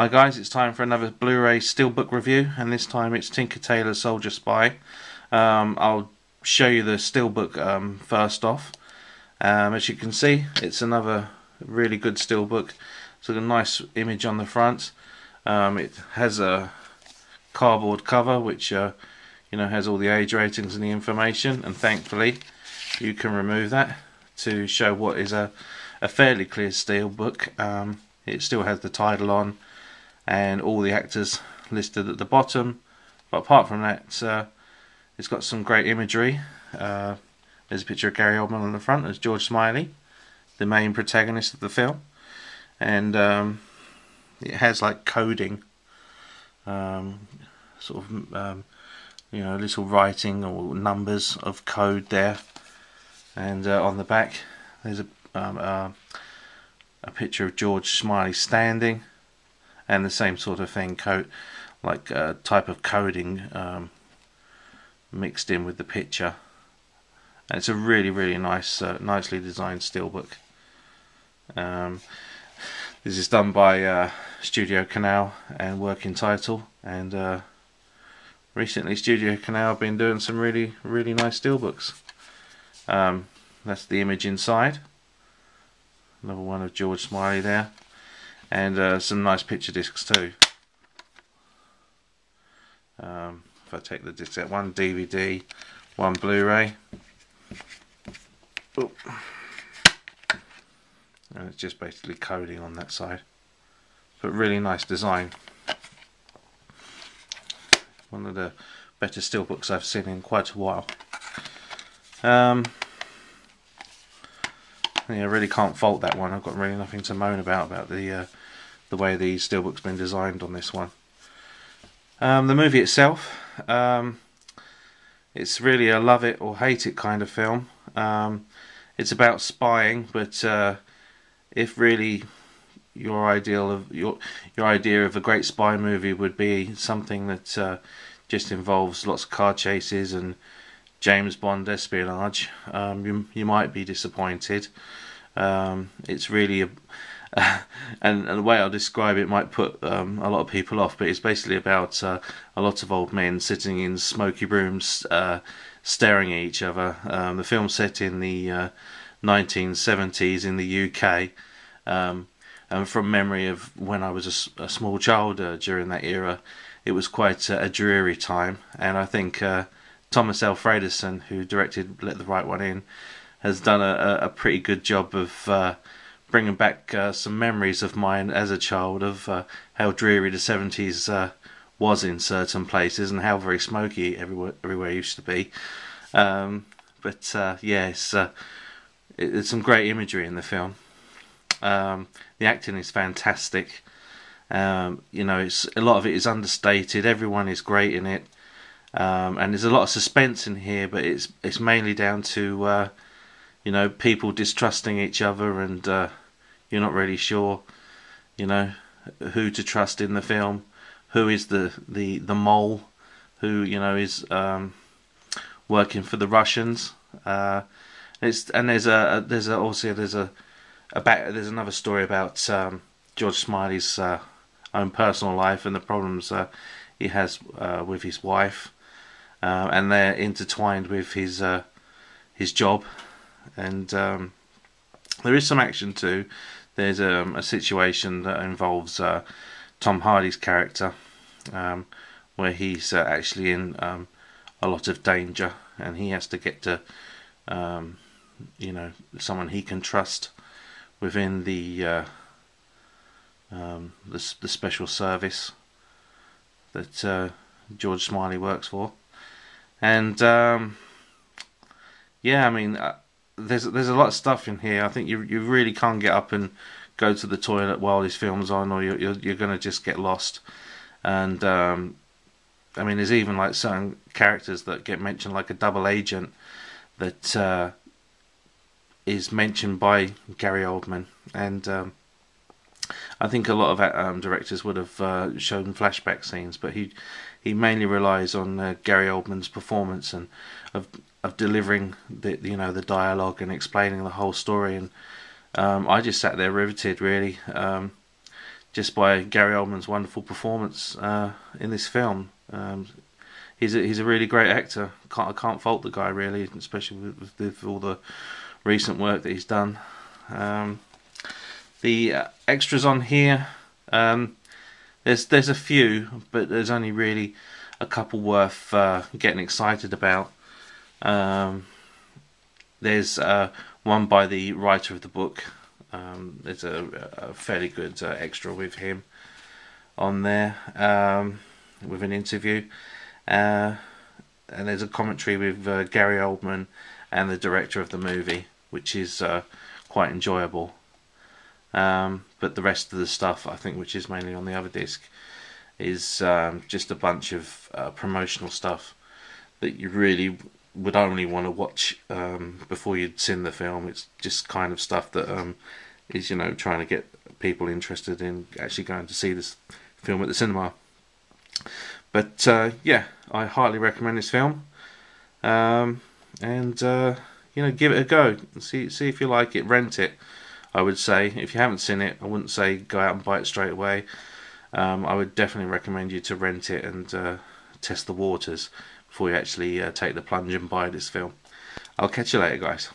Hi guys, it's time for another Blu-ray Steelbook review, and this time it's Tinker Tailor Soldier Spy. I'll show you the Steelbook first off. As you can see, it's another really good Steelbook. It's got a nice image on the front. It has a cardboard cover which has all the age ratings and the information, and thankfully you can remove that to show what is a fairly clear Steelbook. It still has the title on and all the actors listed at the bottom, but apart from that, it's got some great imagery. There's a picture of Gary Oldman on the front as George Smiley, the main protagonist of the film, and it has like coding, little writing or numbers of code there, and on the back there's a picture of George Smiley standing, and the same sort of thing, type of coding mixed in with the picture. And it's a really nice, nicely designed Steelbook. This is done by Studio Canal and Working Title, and recently Studio Canal have been doing some really nice Steelbooks. That's the image inside. Another one of George Smiley there, and some nice picture discs too. If I take the disc out, one DVD, one Blu-ray, and it's just basically coding on that side, but really nice design. One of the better Steelbooks I've seen in quite a while. Yeah, I really can't fault that one. I've got really nothing to moan about the way the Steelbook's been designed on this one. The movie itself, it's really a love it or hate it kind of film. It's about spying, but if really your idea of a great spy movie would be something that just involves lots of car chases and James Bond espionage, you might be disappointed. It's really and the way I'll describe it might put a lot of people off, but it's basically about a lot of old men sitting in smoky rooms staring at each other. The film's set in the 1970s in the UK, and from memory of when I was a small child during that era, it was quite a dreary time, and I think Thomas L. Fredrickson, who directed Let the Right One In, has done a pretty good job of bringing back some memories of mine as a child of how dreary the 70s was in certain places, and how very smoky everywhere used to be. It's some great imagery in the film. The acting is fantastic. It's a lot of it is understated. Everyone is great in it. And there's a lot of suspense in here, but it's mainly down to people distrusting each other, and you're not really sure who to trust in the film. Who is the mole who is working for the Russians? There's another story about George Smiley's own personal life and the problems he has with his wife. And they're intertwined with his job, and there is some action too. There's a situation that involves Tom Hardy's character, where he's actually in a lot of danger, and he has to get to someone he can trust within the special service that George Smiley works for. And there's a lot of stuff in here. I think you really can't get up and go to the toilet while this film's on, or you're gonna just get lost. And there's even like certain characters that get mentioned, like a double agent that is mentioned by Gary Oldman, and I think a lot of directors would have shown flashback scenes, but he mainly relies on Gary Oldman's performance and of delivering the dialogue and explaining the whole story. And I just sat there riveted, really. just by Gary Oldman's wonderful performance in this film. He's a really great actor. I can't fault the guy really, especially with all the recent work that he's done. The extras on here, there's a few, but there's only really a couple worth getting excited about. There's one by the writer of the book. There's a fairly good extra with him on there, with an interview. And there's a commentary with Gary Oldman and the director of the movie, which is quite enjoyable. But the rest of the stuff, I think, which is mainly on the other disc, is just a bunch of promotional stuff that you really would only want to watch before you'd seen the film. It's just kind of stuff that is, trying to get people interested in actually going to see this film at the cinema. But yeah, I highly recommend this film, and give it a go. See if you like it. Rent it, I would say. If you haven't seen it, I wouldn't say go out and buy it straight away. I would definitely recommend you to rent it and test the waters before you actually take the plunge and buy this film. I'll catch you later, guys.